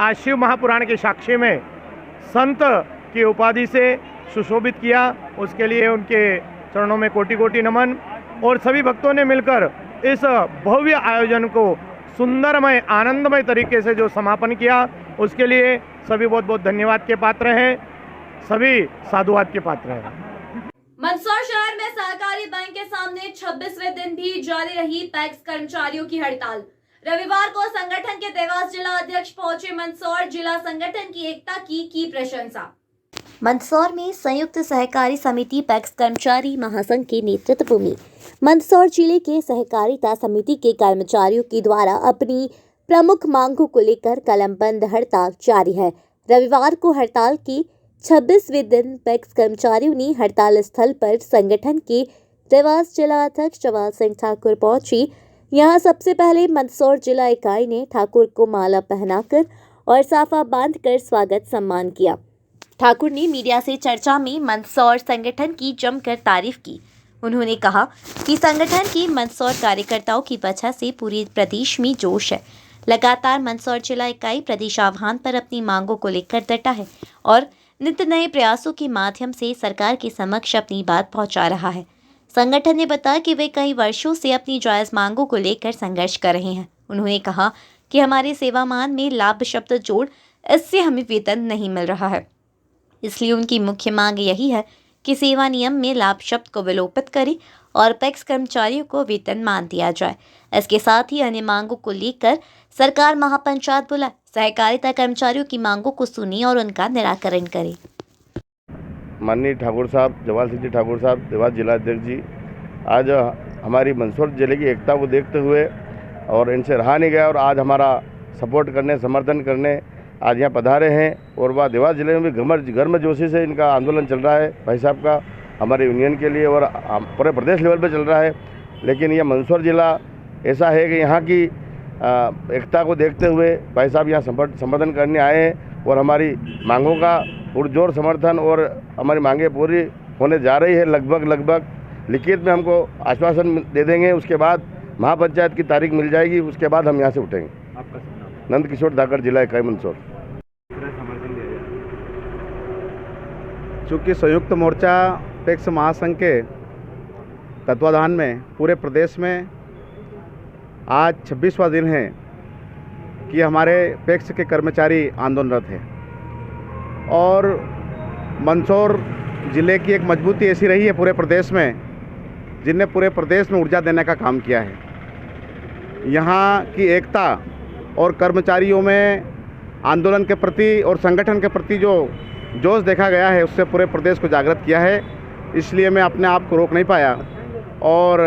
आज शिव महापुराण के साक्ष्य में संत की उपाधि से सुशोभित किया। उसके लिए उनके चरणों में कोटि कोटि नमन और सभी भक्तों ने मिलकर इस भव्य आयोजन को सुंदरमय आनंदमय तरीके से जो समापन किया उसके लिए सभी बहुत बहुत धन्यवाद के पात्र हैं, सभी साधुवाद के पात्र हैं। मंदसौर शहर में सहकारी बैंक के सामने 26वें दिन भी जारी रही पैक्स कर्मचारियों की हड़ताल। रविवार को संगठन के देवास जिला अध्यक्ष पहुंचे मंदसौर जिला संगठन की एकता की प्रशंसा। मंदसौर में संयुक्त सहकारी समिति पैक्स कर्मचारी महासंघ के नेतृत्व में मंदसौर जिले के सहकारिता समिति के कर्मचारियों के द्वारा अपनी प्रमुख मांगों को लेकर कलमबंद हड़ताल जारी है। रविवार को हड़ताल की 26वें दिन पैक्स कर्मचारियों ने हड़ताल स्थल पर संगठन के देवास जिला अध्यक्ष जवाल सिंह ठाकुर पहुंची। यहां सबसे पहले मंदसौर जिला इकाई ने ठाकुर को माला पहनाकर और साफा बांधकर स्वागत सम्मान किया। ठाकुर ने मीडिया से चर्चा में मंदसौर संगठन की जमकर तारीफ की। उन्होंने कहा कि संगठन के मंदसौर कार्यकर्ताओं की वजह से पूरे प्रदेश में जोश है। लगातार मंदसौर जिला इकाई प्रदेश आह्वान पर अपनी मांगों को लेकर डटा है और नित्य नए प्रयासों के माध्यम से सरकार के समक्ष अपनी बात पहुंचा रहा है। संगठन ने बताया कि वे कई वर्षों से अपनी जायज़ मांगों को लेकर संघर्ष कर रहे हैं। उन्होंने कहा कि हमारे सेवामान में लाभ शब्द जोड़, इससे हमें वेतन नहीं मिल रहा है, इसलिए उनकी मुख्य मांग यही है कि सेवा नियम में लाभ शब्द को विलोपित करें और पैक्स कर्मचारियों को वेतनमान दिया जाए। इसके साथ ही अन्य मांगों को लेकर सरकार महापंचायत बुलाए, सहकारिता कर्मचारियों की मांगों को सुने और उनका निराकरण करे। माननीय ठाकुर साहब, जवाल सिंह जी ठाकुर साहब, देवास जिला अध्यक्ष जी, आज हमारी मंदसौर जिले की एकता को देखते हुए और इनसे रहा नहीं गया और आज हमारा सपोर्ट करने, समर्थन करने आज यहाँ पधारे हैं और वह देवास जिले में भी गर्मजोशी से इनका आंदोलन चल रहा है भाई साहब का, हमारे यूनियन के लिए और पूरे प्रदेश लेवल पे चल रहा है। लेकिन यह मंदसौर जिला ऐसा है कि यहाँ की एकता को देखते हुए भाई साहब यहाँ समर्थन करने आए हैं और हमारी मांगों का पुरजोर समर्थन और हमारी मांगें पूरी होने जा रही है। लगभग लिखित में हमको आश्वासन दे देंगे, उसके बाद महापंचायत की तारीख मिल जाएगी, उसके बाद हम यहाँ से उठेंगे। नंद किशोर धाकर, जिला इकाई मंदसौर। चूँकि संयुक्त मोर्चा पैक्स महासंघ के तत्वाधान में पूरे प्रदेश में आज 26वां दिन है कि हमारे पैक्स के कर्मचारी आंदोलनरत हैं और मंदसौर ज़िले की एक मजबूती ऐसी रही है पूरे प्रदेश में, जिनने पूरे प्रदेश में ऊर्जा देने का काम किया है। यहाँ की एकता और कर्मचारियों में आंदोलन के प्रति और संगठन के प्रति जो जोश देखा गया है उससे पूरे प्रदेश को जागृत किया है। इसलिए मैं अपने आप को रोक नहीं पाया और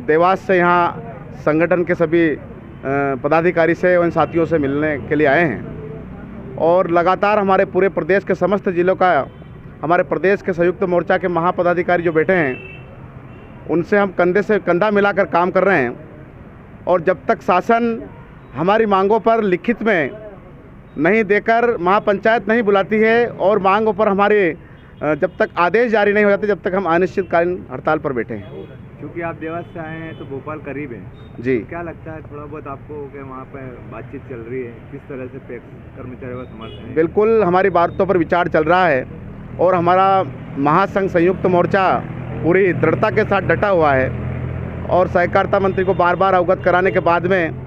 देवास से यहाँ संगठन के सभी पदाधिकारी से उन साथियों से मिलने के लिए आए हैं और लगातार हमारे पूरे प्रदेश के समस्त जिलों का, हमारे प्रदेश के संयुक्त मोर्चा के महापदाधिकारी जो बैठे हैं उनसे हम कंधे से कंधा मिलाकर काम कर रहे हैं और जब तक शासन हमारी मांगों पर लिखित में नहीं देकर महापंचायत नहीं बुलाती है और मांगों पर हमारे जब तक आदेश जारी नहीं हो जाते, जब तक हम अनिश्चितकालीन हड़ताल पर बैठे हैं। क्योंकि आप देवास से आए हैं तो भोपाल करीब है जी, क्या लगता है थोड़ा बहुत आपको कि वहाँ पर बातचीत चल रही है, किस तरह से पैक्स कर्मचारियों का समर्थन है? बिल्कुल हमारी बातों पर विचार चल रहा है और हमारा महासंघ संयुक्त मोर्चा पूरी दृढ़ता के साथ डटा हुआ है और सहकारिता मंत्री को बार बार अवगत कराने के बाद में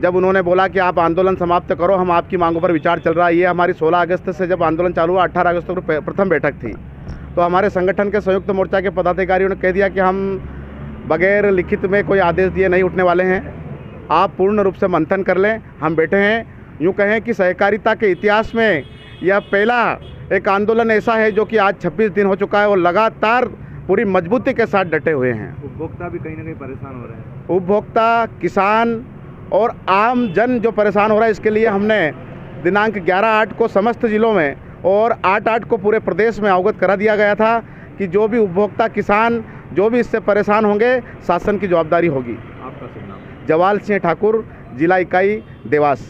जब उन्होंने बोला कि आप आंदोलन समाप्त करो, हम आपकी मांगों पर विचार चल रहा है। ये हमारी 16 अगस्त से जब आंदोलन चालू हुआ, 18 अगस्त को प्रथम बैठक थी, तो हमारे संगठन के संयुक्त मोर्चा के पदाधिकारियों ने कह दिया कि हम बगैर लिखित में कोई आदेश दिए नहीं उठने वाले हैं, आप पूर्ण रूप से मंथन कर लें, हम बैठे हैं। यूँ कहें कि सहकारिता के इतिहास में यह पहला एक आंदोलन ऐसा है जो कि आज 26 दिन हो चुका है और लगातार पूरी मजबूती के साथ डटे हुए हैं। उपभोक्ता भी कहीं ना कहीं परेशान हो रहे हैं, उपभोक्ता, किसान और आम जन जो परेशान हो रहा है, इसके लिए हमने दिनांक 11/8 को समस्त जिलों में और 8/8 को पूरे प्रदेश में अवगत करा दिया गया था कि जो भी उपभोक्ता किसान जो भी इससे परेशान होंगे शासन की जवाबदारी होगी। आपका शुभ नाम? जवाल सिंह ठाकुर, जिला इकाई देवास।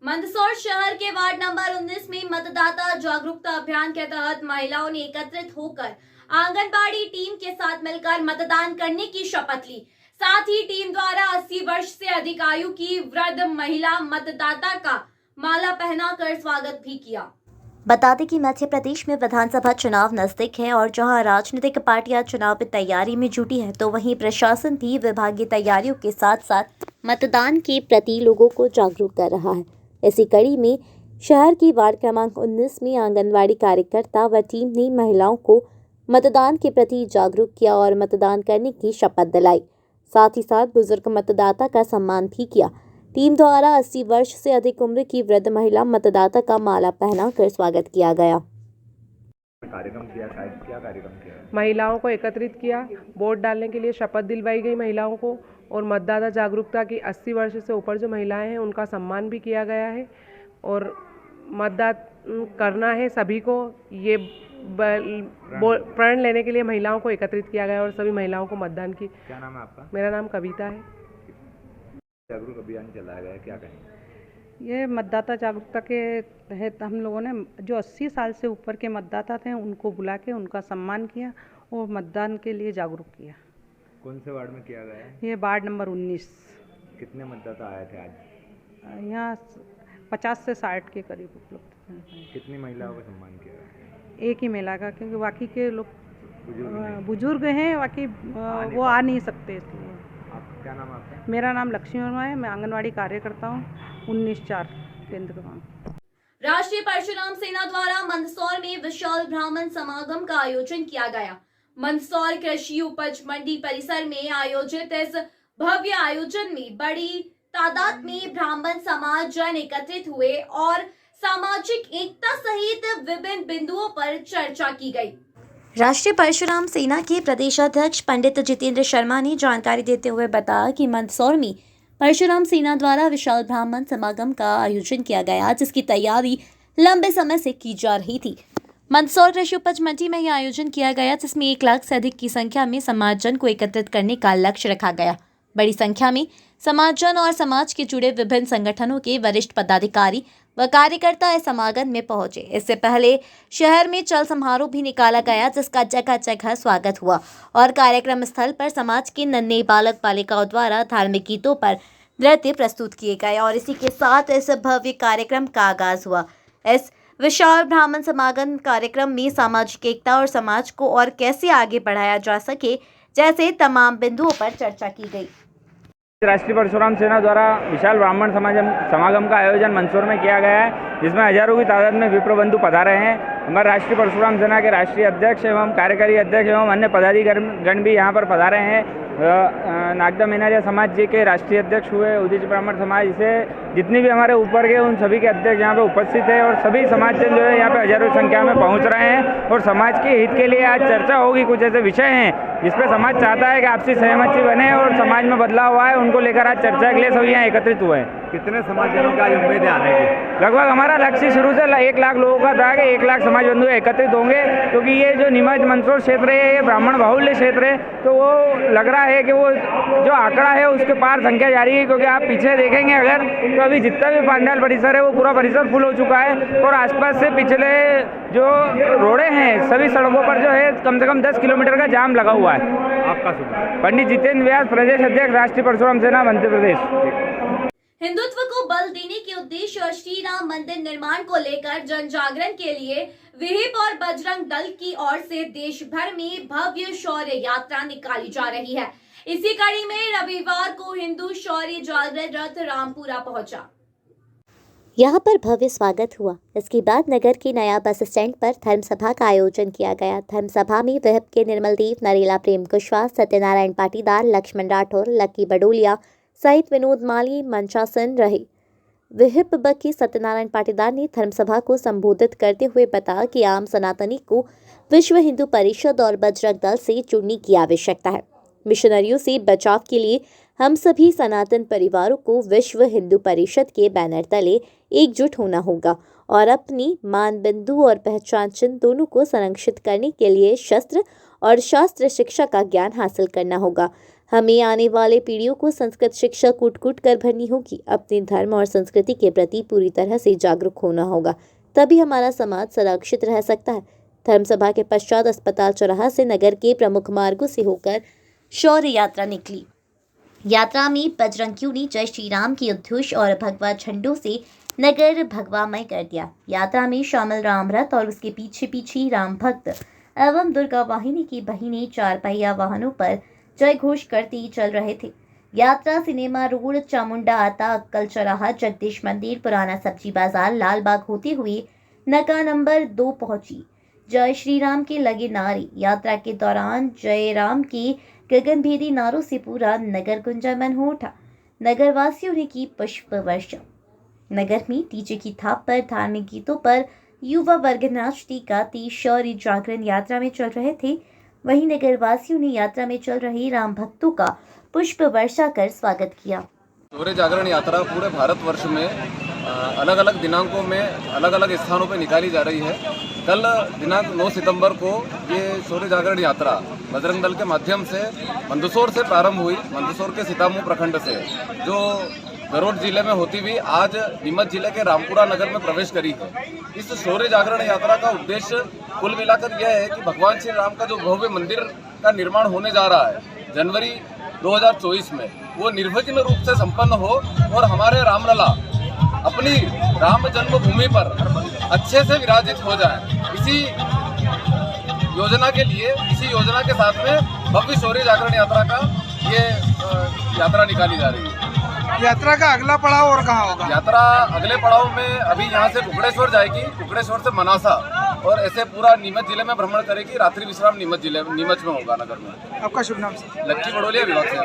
मंदसौर शहर के वार्ड नंबर 19 में मतदाता जागरूकता अभियान के तहत महिलाओं ने एकत्रित होकर आंगनबाड़ी टीम के साथ मिलकर मतदान करने की शपथ ली। साथ ही टीम द्वारा 80 वर्ष से अधिक आयु की वृद्ध महिला मतदाता का माला पहनाकर स्वागत भी किया। बता दें कि मध्य प्रदेश में विधानसभा चुनाव नजदीक है और जहां राजनीतिक पार्टियां चुनाव की तैयारी में जुटी है, तो वहीं प्रशासन भी विभागीय तैयारियों के साथ साथ मतदान के प्रति लोगों को जागरूक कर रहा है। इसी कड़ी में शहर की वार्ड क्रमांक 19 में आंगनवाड़ी कार्यकर्ता व टीम ने महिलाओं को मतदान के प्रति जागरूक किया और मतदान करने की शपथ दिलाई। साथ ही साथ बुजुर्ग मतदाता का सम्मान भी किया। टीम द्वारा 80 वर्ष से अधिक उम्र की वृद्ध महिला मतदाता का माला पहनाकर स्वागत किया गया। कार्यक्रम क्या कार्यक्रम किया? महिलाओं को एकत्रित किया, वोट डालने के लिए शपथ दिलवाई गई महिलाओं को और मतदाता जागरूकता की 80 वर्ष से ऊपर जो महिलाएं हैं उनका सम्मान भी किया गया है और मतदान करना है सभी को, ये प्रण लेने के लिए महिलाओं को एकत्रित किया गया और सभी महिलाओं को मतदान की। क्या नाम है आपका? मेरा नाम कविता है। जागरूक अभियान चलाया गया, क्या कहेंगे? ये मतदाता जागरूकता के तहत हम लोगों ने जो 80 साल से ऊपर के मतदाता थे उनको बुला के उनका सम्मान किया और मतदान के लिए जागरूक किया। कौन से वार्ड में किया गया है? ये वार्ड नंबर 19। कितने मतदाता आए थे आज? यहाँ 50 से 60 के करीब उपलब्ध थे। कितनी महिलाओं का सम्मान किया गया? एक ही महिला का, क्योंकि बाकी के लोग बुजुर्ग हैं, बाकी वो आ नहीं सकते इसलिए। क्या नाम आपका? मेरा नाम लक्ष्मी वर्मा है, मैं आंगनवाड़ी कार्यकर्ता हूँ 19/4 केंद्र क्रमांक। राष्ट्रीय परशुराम सेना द्वारा मंदसौर में विशाल ब्राह्मण समागम का आयोजन किया गया। मंदसौर कृषि उपज मंडी परिसर में आयोजित इस भव्य आयोजन में बड़ी तादाद में ब्राह्मण समाज जन एकत्रित हुए और सामाजिक एकता सहित विभिन्न बिंदुओं पर चर्चा की गई। राष्ट्रीय परशुराम सेना के प्रदेशाध्यक्ष पंडित जितेंद्र शर्मा ने जानकारी देते हुए बताया कि मंदसौर में परशुराम सेना द्वारा विशाल ब्राह्मण समागम का आयोजन किया गया, जिसकी तैयारी लंबे समय से की जा रही थी। मंदसौर कृषि उपज मंडी में यह आयोजन किया गया, जिसमें 1 लाख से अधिक की संख्या में समाजजन को एकत्रित करने का लक्ष्य रखा गया। बड़ी संख्या में समाजजन और समाज के जुड़े विभिन्न संगठनों के वरिष्ठ पदाधिकारी व कार्यकर्ता इस समागम में पहुंचे। इससे पहले शहर में चल समारोह भी निकाला गया, जिसका जगह जगह स्वागत हुआ और कार्यक्रम स्थल पर समाज के नन्हे बालक बालिकाओं द्वारा धार्मिक गीतों पर नृत्य प्रस्तुत किए गए और इसी के साथ इस भव्य कार्यक्रम का आगाज हुआ। इस विशाल ब्राह्मण समागम कार्यक्रम में सामाजिक एकता और समाज को और कैसे आगे बढ़ाया जा सके जैसे तमाम बिंदुओं पर चर्चा की गई। राष्ट्रीय परशुराम सेना द्वारा विशाल ब्राह्मण समागम का आयोजन मंदसौर में किया गया है, जिसमें हजारों की तादाद में विप्र बंधु पधारे हैं। हमारे राष्ट्रीय परशुराम सेना के राष्ट्रीय अध्यक्ष एवं कार्यकारी अध्यक्ष एवं अन्य पदाधिकारीगण भी यहाँ पर पधारे हैं। नागदा मीनारिया समाज जी के राष्ट्रीय अध्यक्ष हुए, उदित ब्राह्मण समाज से जितनी भी हमारे ऊपर के उन सभी के अध्यक्ष यहाँ पे उपस्थित है और सभी समाजजन जो है यहाँ पे हजारों संख्या में पहुँच रहे हैं और समाज के हित के लिए आज चर्चा होगी। कुछ ऐसे विषय हैं जिसपे समाज चाहता है कि आपसी सहमति बने और समाज में बदलाव आए, उनको लेकर आज चर्चा के लिए सभी यहाँ एकत्रित हुए हैं। कितने समाजजनों की आज उम्मीद है आने की? लगभग हमारा लक्ष्य शुरू से 1 लाख लोगों का था कि 1 लाख समाज बंधु एकत्रित होंगे, क्योंकि ये जो नीमच मंदसौर क्षेत्र है ये ब्राह्मण बाहुल्य क्षेत्र है, तो वो लग रहा है कि वो जो आंकड़ा है उसके पार संख्या जारी है। क्योंकि आप पीछे देखेंगे अगर तो अभी जितना भी पांडाल परिसर है वो पूरा परिसर फुल हो चुका है और आसपास से पिछले जो रोडे हैं सभी सड़कों पर जो है कम से कम 10 किलोमीटर का जाम लगा हुआ है। आपका शुभ? पंडित जितेंद्र व्यास, प्रदेश अध्यक्ष राष्ट्रीय परशुराम सेना मध्य प्रदेश। हिंदुत्व को बल देने के उद्देश्य और श्री राम मंदिर निर्माण को लेकर जन जागरण के लिए विहिप और बजरंग दल की ओर से देश भर में भव्य शौर्य यात्रा निकाली जा रही है। इसी कड़ी में रविवार को हिंदू शौर्य जागरण रथ रामपुरा पहुंचा। यहाँ पर भव्य स्वागत हुआ। इसके बाद नगर के नया बस स्टैंड पर धर्म सभा का आयोजन किया गया। धर्म सभा में विहिप के निर्मल देव, नरेला प्रेम कुशवाहा, सत्यनारायण पाटीदार, लक्ष्मण राठौर, लक्की बडोलिया सहित विनोद माली मंचासन रहे। विहिप बकी सत्यनारायण पाटीदार ने धर्मसभा को संबोधित करते हुए बताया कि आम सनातनी को विश्व हिंदू परिषद और बजरंग दल से जुड़ने की आवश्यकता है। मिशनरियों से बचाव के लिए हम सभी सनातन परिवारों को विश्व हिंदू परिषद के बैनर तले एकजुट होना होगा और अपनी मानबिंदु और पहचान चिन्ह दोनों को संरक्षित करने के लिए शस्त्र और शास्त्र शिक्षा का ज्ञान हासिल करना होगा। हमें आने वाले पीढ़ियों को संस्कृत शिक्षा कूट कूट कर भरनी होगी। अपने धर्म और संस्कृति के प्रति पूरी तरह से जागरूक होना होगा, तभी हमारा समाज सुरक्षित रह सकता है। धर्मसभा के पश्चात अस्पताल चौराहा से नगर के प्रमुख मार्गों से होकर शौर्य यात्रा निकली। यात्रा में बजरंगियों ने जय श्री राम की उद्घोष और भगवा झंडों से नगर भगवामय कर दिया। यात्रा में शामिल राम रथ और उसके पीछे पीछे राम भक्त एवं दुर्गा वाहिनी की बहिनें 4 पहिया वाहनों पर जय घोष करते चल रहे थे। यात्रा सिनेमा रोड, चामुंडा आता, अक्कल चौराहा, जगदीश मंदिर, पुराना सब्जी बाजार, लाल बाग होते हुए नका नंबर 2 पहुंची। जय श्री राम के लगे नारे। यात्रा के दौरान जय राम के गगनभेदी नारों से पूरा नगर गुंजायमान हो उठा। नगर वासियों ने की पुष्प वर्षा। नगर में डीजे की थाप पर धार्मिक गीतों पर युवा वर्ग नाचती गाती शौर्य जागरण यात्रा में चल रहे थे। वहीं नगर वासियों ने यात्रा में चल रहे राम भक्तों का पुष्प वर्षा कर स्वागत किया। शौर्य जागरण यात्रा पूरे भारतवर्ष में अलग अलग दिनांकों में अलग अलग स्थानों पर निकाली जा रही है। कल दिनांक 9 सितंबर को ये शौर्य जागरण यात्रा बजरंग दल के माध्यम से मंदसौर से प्रारंभ हुई। मंदसौर के सीतामऊ प्रखंड से जो गरोड जिले में होती हुई आज नीमच जिले के रामपुरा नगर में प्रवेश करी है। इस शौर्य जागरण यात्रा का उद्देश्य कुल मिलाकर यह है कि भगवान श्री राम का जो भव्य मंदिर का निर्माण होने जा रहा है जनवरी 2024 में, वो निर्विघ्न रूप से संपन्न हो और हमारे रामलला अपनी राम जन्मभूमि पर अच्छे से विराजित हो जाए। इसी योजना के लिए, इसी योजना के साथ में भव्य शौर्य जागरण यात्रा का ये यात्रा निकाली जा रही है। यात्रा का अगला पड़ाव और कहाँ होगा? यात्रा अगले पड़ाव में अभी यहाँ से कुकड़ेश्वर जाएगी, कुकड़ेश्वर से मनासा और ऐसे पूरा नीमच जिले में भ्रमण करेगी। रात्रि विश्राम नीमच में होगा नगर में। आपका शुभ नाम? लक्की बड़ोलिया, विभाग से।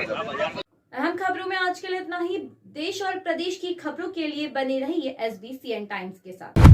अहम खबरों में आज के लिए इतना ही। देश और प्रदेश की खबरों के लिए बने रहिए SBCN टाइम्स के साथ।